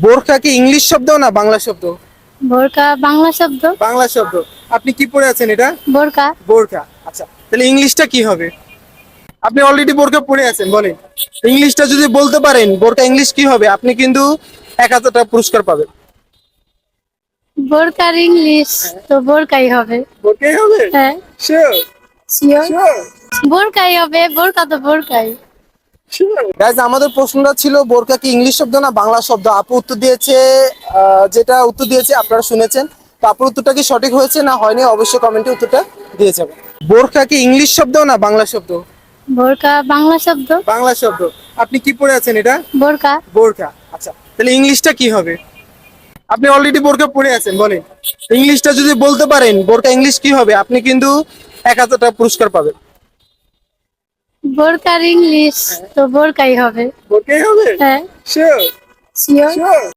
বোরকা কি ইংলিশ শব্দ না বাংলা শব্দ? বোরকা বাংলা শব্দ। বাংলা শব্দ। আপনি কি পরে আছেন এটা? বোরকা। বোরকা। আচ্ছা, তাহলে ইংলিশটা কি হবে? আপনি অলরেডি বোরকা পরে আছেন, বলেন। ইংলিশটা যদি বলতে পারেন বোরকা ইংলিশ কি হবে, আপনি কিন্তু 1000 টাকা পুরস্কার পাবেন। বোরকার ইংলিশ তো বোরকাই হবে। বোরকাই হবে? হ্যাঁ, শিওর? শিওর। শিওর? বোরকাই হবে, বোরকা তো বোরকাই। গাইজ, আমাদের প্রশ্নটা ছিল বোরকা কি ইংলিশ শব্দ না বাংলা শব্দ। আপু উত্তর দিয়েছে, যেটা উত্তর দিয়েছে আপনারা শুনেছেন। তো আপুর উত্তরটা কি সঠিক হয়েছে না হয়নি, অবশ্যই কমেন্টে উত্তরটা দিয়ে যাবেন। বোরকা কি ইংলিশ শব্দ না বাংলা শব্দ? বোরকা বাংলা শব্দ। বাংলা শব্দ। আপনি কি পরে আছেন এটা? বোরকা। বোরকা। আচ্ছা, তাহলে ইংলিশটা কি হবে? আপনি অলরেডি বোরকা পরে আছেন, বলেন। ইংলিশটা যদি বলতে পারেন বোরকা ইংলিশ কি হবে, আপনি কিন্তু 1000 টাকা পুরস্কার পাবেন। বোরকার ইংলিশ তো বোরকাই হবে। বোরকাই হবে? হ্যাঁ, শিওর? শিওর। শিওর?